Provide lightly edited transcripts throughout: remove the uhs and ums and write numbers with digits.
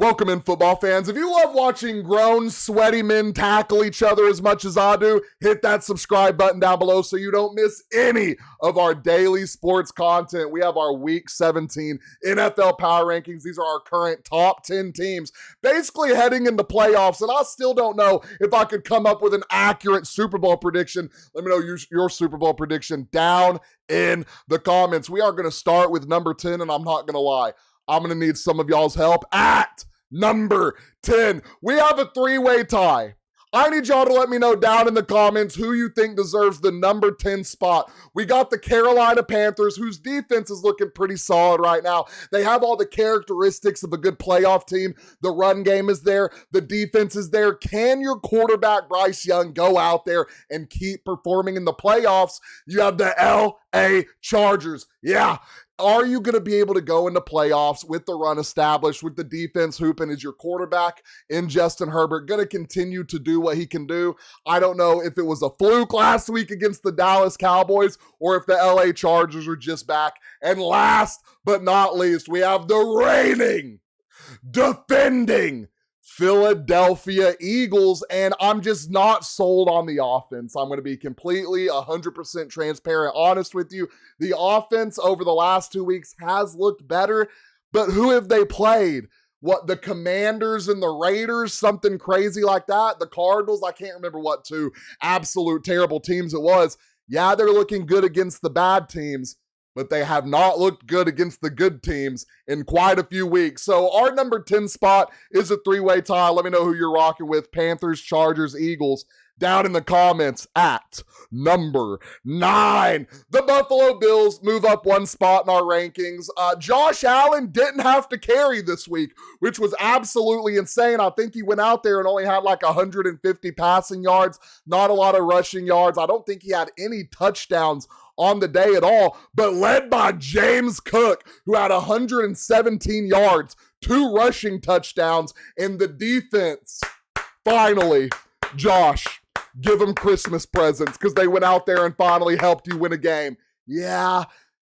Welcome in, football fans. If you love watching grown, sweaty men tackle each other as much as I do, hit that subscribe button down below so you don't miss any of our daily sports content. We have our Week 17 NFL Power Rankings. These are our current top 10 teams, basically heading into playoffs, and I still don't know if I could come up with an accurate Super Bowl prediction. Let me know your Super Bowl prediction down in the comments. We are going to start with number 10, and I'm not going to lie. I'm going to need some of y'all's help at number 10. We have a three-way tie. I need y'all to let me know down in the comments who you think deserves the number 10 spot. We got the Carolina Panthers, whose defense is looking pretty solid right now. They have all the characteristics of a good playoff team. The run game is there. The defense is there. Can your quarterback, Bryce Young, go out there and keep performing in the playoffs? You have the LA Chargers. Yeah. Are you going to be able to go into playoffs with the run established, with the defense hooping? Is your quarterback in Justin Herbert going to continue to do what he can do? I don't know if it was a fluke last week against the Dallas Cowboys or if the LA Chargers are just back. And last but not least, we have the reigning, defending Philadelphia Eagles, and I'm just not sold on the offense. I'm going to be completely 100% transparent, honest with you. The offense over the last 2 weeks has looked better, but who have they played? What, the Commanders and the Raiders, something crazy like that? The Cardinals, I can't remember what two absolute terrible teams it was. Yeah, they're looking good against the bad teams, but they have not looked good against the good teams in quite a few weeks. So our number 10 spot is a three-way tie. Let me know who you're rocking with. Panthers, Chargers, Eagles. Down in the comments at number 9. The Buffalo Bills move up one spot in our rankings. Josh Allen didn't have to carry this week, which was absolutely insane. I think he went out there and only had like 150 passing yards, not a lot of rushing yards. I don't think he had any touchdowns on the day at all, but led by James Cook, who had 117 yards, 2 rushing touchdowns, and the defense, finally, Josh, give them Christmas presents because they went out there and finally helped you win a game. Yeah,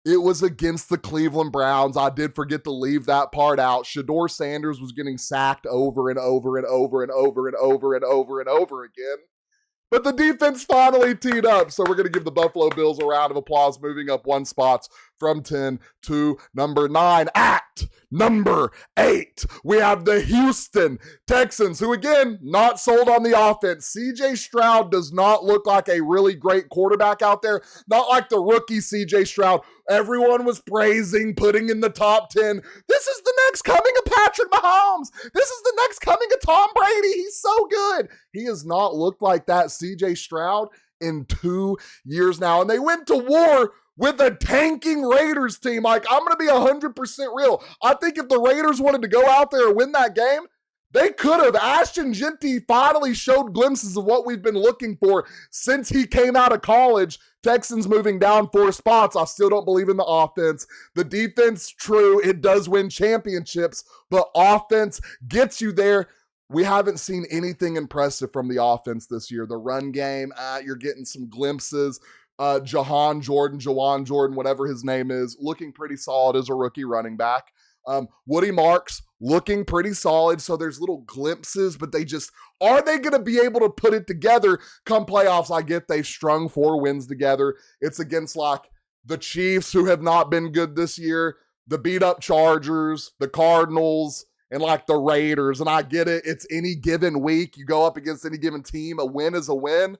it was against the Cleveland Browns. I did forget to leave that part out. Shedeur Sanders was getting sacked over and over and over and over and over and over and over again. But the defense finally teed up, so we're going to give the Buffalo Bills a round of applause, moving up one spot from 10 to number 9. At number 8, we have the Houston Texans, who, again, not sold on the offense. CJ Stroud does not look like a really great quarterback out there, not like the rookie CJ Stroud everyone was praising, putting in the top 10. This is the next coming of Patrick Mahomes. This is the next coming of Tom Brady. He's so good. He has not looked like that CJ Stroud in 2 years now. And they went to war with a tanking Raiders team. Like, I'm going to be 100% real. I think if the Raiders wanted to go out there and win that game, they could have. Ashton Genty finally showed glimpses of what we've been looking for since he came out of college. Texans moving down 4 spots. I still don't believe in the offense. The defense, true, it does win championships, but offense gets you there. We haven't seen anything impressive from the offense this year. The run game, you're getting some glimpses. Jawan Jordan, whatever his name is, looking pretty solid as a rookie running back. Woody Marks looking pretty solid, so there's little glimpses, but are they going to be able to put it together come playoffs? I get they've strung 4 wins together. It's against like the Chiefs, who have not been good this year, the beat up Chargers, the Cardinals, and like the Raiders. And I get it. It's any given week. You go up against any given team. A win is a win.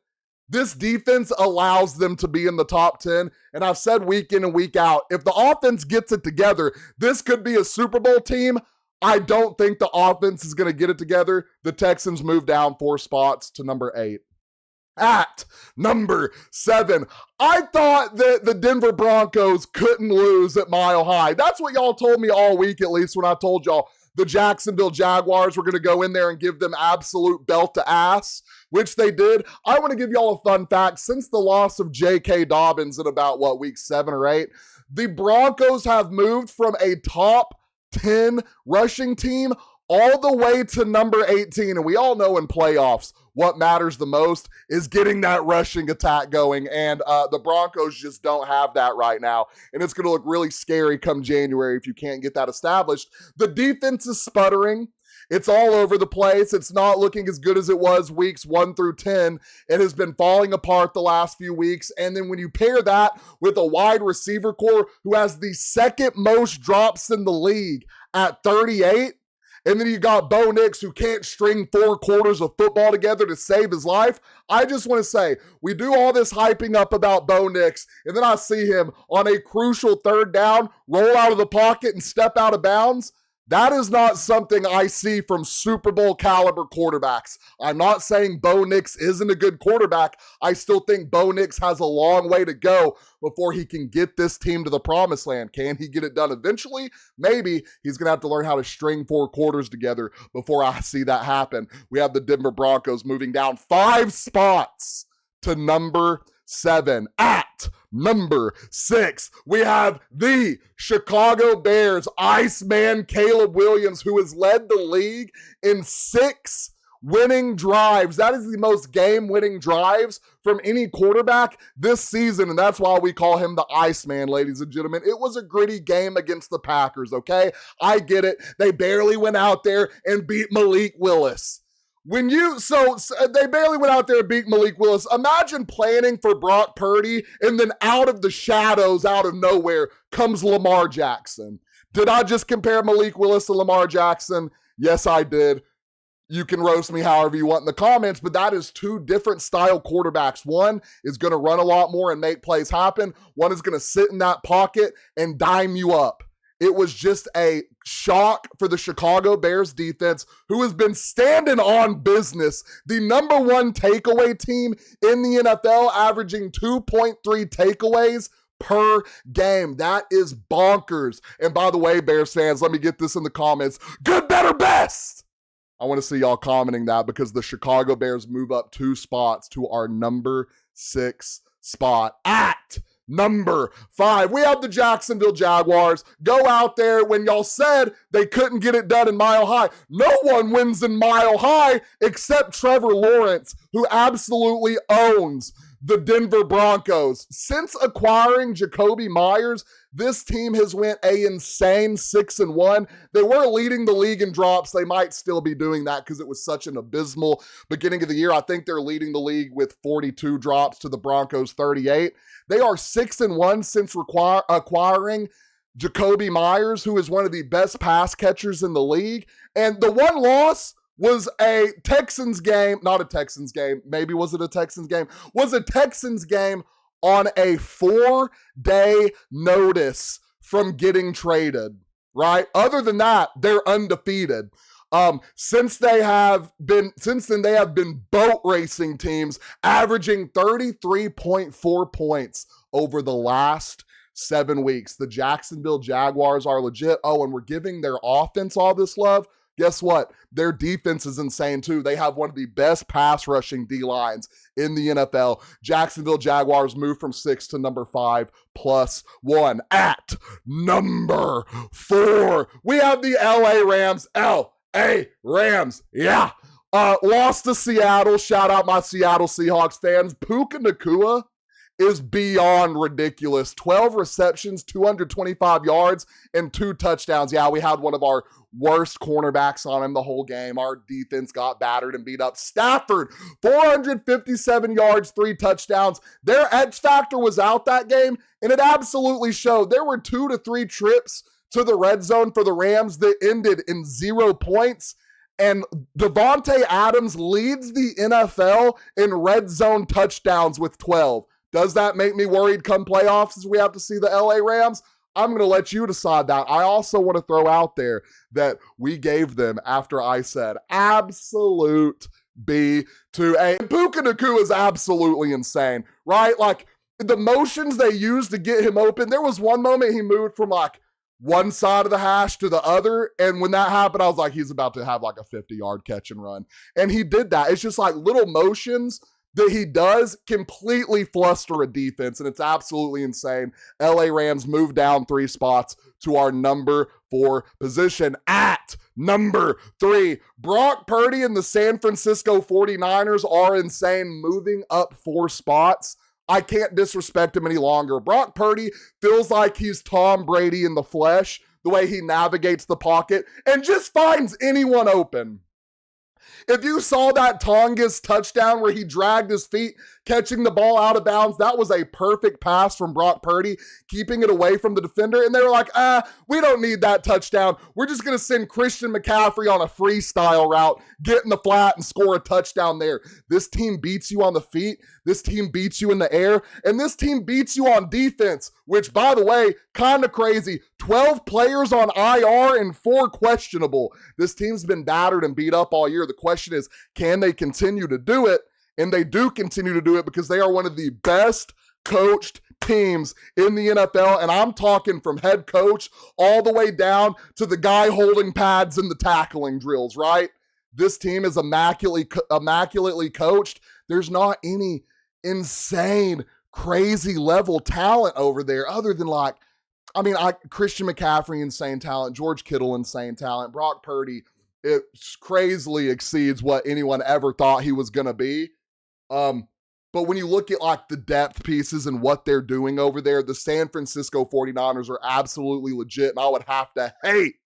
This defense allows them to be in the top 10. And I've said week in and week out, if the offense gets it together, this could be a Super Bowl team. I don't think the offense is going to get it together. The Texans move down 4 spots to number 8. At number 7, I thought that the Denver Broncos couldn't lose at Mile High. That's what y'all told me all week, at least, when I told y'all the Jacksonville Jaguars were going to go in there and give them absolute belt to ass, which they did. I want to give y'all a fun fact. Since the loss of J.K. Dobbins in about, week 7 or 8, the Broncos have moved from a top 10 rushing team all the way to number 18. And we all know in playoffs, what matters the most is getting that rushing attack going. And the Broncos just don't have that right now. And it's going to look really scary come January if you can't get that established. The defense is sputtering. It's all over the place. It's not looking as good as it was weeks 1 through 10. It has been falling apart the last few weeks. And then when you pair that with a wide receiver core who has the second most drops in the league at 38, and then you got Bo Nix who can't string 4 quarters of football together to save his life. I just want to say, we do all this hyping up about Bo Nix, and then I see him on a crucial 3rd down, roll out of the pocket and step out of bounds. That is not something I see from Super Bowl caliber quarterbacks. I'm not saying Bo Nix isn't a good quarterback. I still think Bo Nix has a long way to go before he can get this team to the promised land. Can he get it done eventually? Maybe. He's going to have to learn how to string 4 quarters together before I see that happen. We have the Denver Broncos moving down 5 spots to number 7. At number 6, we have the Chicago Bears, Iceman Caleb Williams, who has led the league in 6 winning drives. That is the most game-winning drives from any quarterback this season, and that's why we call him the Iceman, ladies and gentlemen. It was a gritty game against the Packers, okay? I get it. They barely went out there and beat Malik Willis. So they barely went out there and beat Malik Willis. Imagine planning for Brock Purdy, and then out of the shadows, out of nowhere, comes Lamar Jackson. Did I just compare Malik Willis to Lamar Jackson? Yes, I did. You can roast me however you want in the comments, but that is 2 different style quarterbacks. One is going to run a lot more and make plays happen. One is going to sit in that pocket and dime you up. It was just a shock for the Chicago Bears defense, who has been standing on business. The number 1 takeaway team in the NFL, averaging 2.3 takeaways per game. That is bonkers. And by the way, Bears fans, let me get this in the comments. Good, better, best. I want to see y'all commenting that, because the Chicago Bears move up 2 spots to our number 6 spot. At number 5, we have the Jacksonville Jaguars. Go out there when y'all said they couldn't get it done in Mile High. No one wins in Mile High except Trevor Lawrence, who absolutely owns the Denver Broncos. Since acquiring Jacoby Myers, this team has went a insane 6-1. They were leading the league in drops. They might still be doing that because it was such an abysmal beginning of the year. I think they're leading the league with 42 drops to the Broncos 38. They are 6-1 since acquiring Jacoby Myers, who is one of the best pass catchers in the league. And the one loss was a Texans game, not a Texans game, maybe was it a Texans game? Was a Texans game on a 4-day notice from getting traded, right? Other than that, they're undefeated. Since then, they have been boat racing teams, averaging 33.4 points over the last 7 weeks. The Jacksonville Jaguars are legit. Oh, and we're giving their offense all this love. Guess what? Their defense is insane too. They have one of the best pass rushing D-lines in the NFL. Jacksonville Jaguars move from 6 to number 5 +1. At number 4, we have the LA Rams. LA Rams, yeah. Lost to Seattle. Shout out my Seattle Seahawks fans. Puka Nacua is beyond ridiculous. 12 receptions, 225 yards, and 2 touchdowns. Yeah, we had one of our worst cornerbacks on him the whole game. Our defense got battered and beat up. Stafford, 457 yards, 3 touchdowns. Their X factor was out that game, and it absolutely showed. There were 2 to 3 trips to the red zone for the Rams that ended in 0 points. And Devontae Adams leads the NFL in red zone touchdowns with 12. Does that make me worried come playoffs as we have to see the LA Rams? I'm going to let you decide that. I also want to throw out there that we gave them, after I said absolute B to A. Puka Nacua is absolutely insane, right? Like, the motions they used to get him open, there was one moment he moved from like one side of the hash to the other, and when that happened, I was like, he's about to have like a 50-yard catch and run. And he did that. It's just like little motions that he does completely fluster a defense, and it's absolutely insane. LA Rams move down 3 spots to our number 4 position. At number 3, Brock Purdy and the San Francisco 49ers are insane, moving up 4 spots. I can't disrespect him any longer. Brock Purdy feels like he's Tom Brady in the flesh. The the way he navigates the pocket and just finds anyone open. If you saw that Tongass touchdown where he dragged his feet, catching the ball out of bounds, that was a perfect pass from Brock Purdy, keeping it away from the defender. And they were like, we don't need that touchdown. We're just going to send Christian McCaffrey on a freestyle route, get in the flat and score a touchdown there. This team beats you on the feet. This team beats you in the air. And this team beats you on defense, which, by the way, kind of crazy. 12 players on IR and 4 questionable. This team's been battered and beat up all year. The question is, can they continue to do it? And they do continue to do it because they are one of the best coached teams in the NFL. And I'm talking from head coach all the way down to the guy holding pads in the tackling drills, right? This team is immaculately coached. There's not any insane, crazy level talent over there other than Christian McCaffrey, insane talent. George Kittle, insane talent. Brock Purdy, it crazily exceeds what anyone ever thought he was going to be. But when you look at the depth pieces and what they're doing over there, the San Francisco 49ers are absolutely legit. And I would have to hate,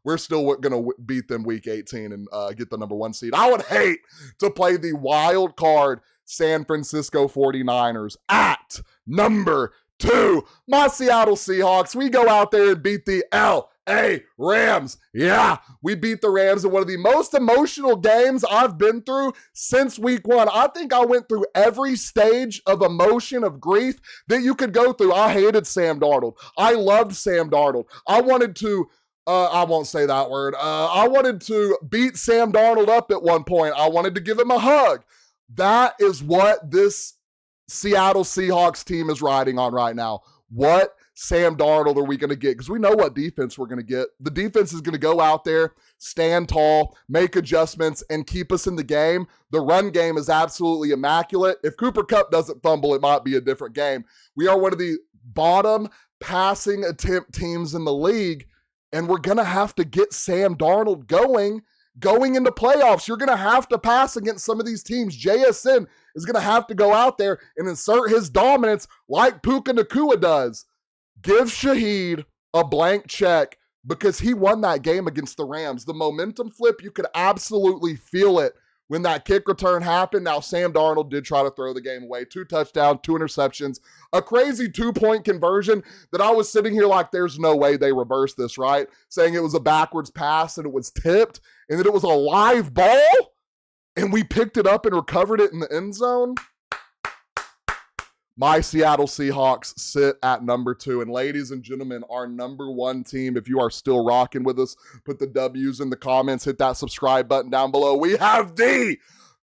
we're still going to beat them week 18 and get the number 1 seed. I would hate to play the wild card San Francisco 49ers at number 2. My Seattle Seahawks, we go out there and beat the LA Rams. Yeah, we beat the Rams in one of the most emotional games I've been through since week 1. I think I went through every stage of emotion, of grief that you could go through. I hated Sam Darnold. I loved Sam Darnold. I wanted to, I won't say that word. I wanted to beat Sam Darnold up at one point. I wanted to give him a hug. That is what this Seattle Seahawks team is riding on right now. What Sam Darnold are we going to get? Because we know what defense we're going to get. The defense is going to go out there, stand tall, make adjustments, and keep us in the game. The run game is absolutely immaculate. If Cooper Kupp doesn't fumble, it might be a different game. We are one of the bottom passing attempt teams in the league, and we're going to have to get Sam Darnold going into playoffs. You're going to have to pass against some of these teams. JSN is going to have to go out there and insert his dominance like Puka Nacua does. Give Shaheed a blank check because he won that game against the Rams. The momentum flip, you could absolutely feel it when that kick return happened. Now, Sam Darnold did try to throw the game away. 2 touchdowns, 2 interceptions, a crazy 2-point conversion that I was sitting here like there's no way they reversed this, right? Saying it was a backwards pass and it was tipped and that it was a live ball and we picked it up and recovered it in the end zone. My Seattle Seahawks sit at number 2. And ladies and gentlemen, our number 1 team, if you are still rocking with us, put the W's in the comments, hit that subscribe button down below. We have the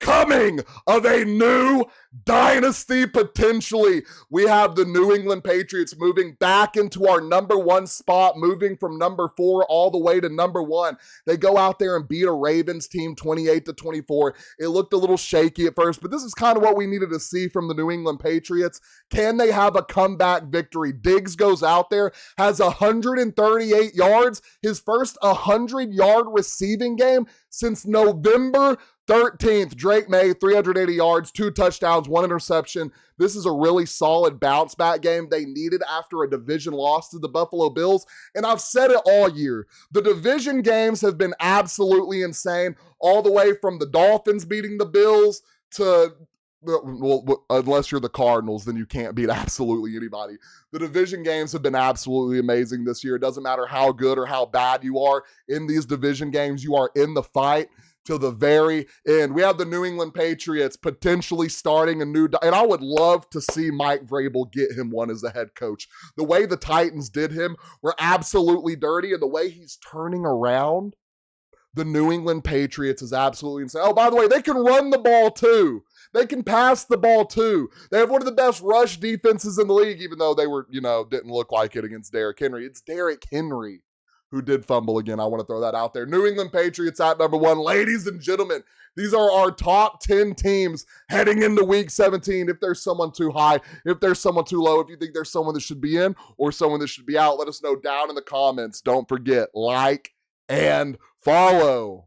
coming of a new dynasty potentially. We have the New England Patriots moving back into our number 1 spot, moving from number 4 all the way to number 1. They go out there and beat a Ravens team 28-24. It looked a little shaky at first, but this is kind of what we needed to see from the New England Patriots. Can they have a comeback victory? Diggs goes out there, has 138 yards, his first 100-yard receiving game since November 13th. Drake May, 380 yards, 2 touchdowns, 1 interception. This is a really solid bounce back game they needed after a division loss to the Buffalo Bills. And I've said it all year. The division games have been absolutely insane, all the way from the Dolphins beating the Bills to, well, unless you're the Cardinals, then you can't beat absolutely anybody. The division games have been absolutely amazing this year. It doesn't matter how good or how bad you are in these division games. You are in the fight till the very end. We have the New England Patriots potentially starting a new, and I would love to see Mike Vrabel get him one as the head coach. The way the Titans did him were absolutely dirty, and the way he's turning around the New England Patriots is absolutely insane. Oh, by the way, they can run the ball too. They can pass the ball too. They have one of the best rush defenses in the league, even though they were, didn't look like it against Derrick Henry. It's Derrick Henry who did fumble again. I want to throw that out there. New England Patriots at number 1. Ladies and gentlemen, these are our top 10 teams heading into week 17. If there's someone too high, if there's someone too low, if you think there's someone that should be in or someone that should be out, let us know down in the comments. Don't forget, like and follow.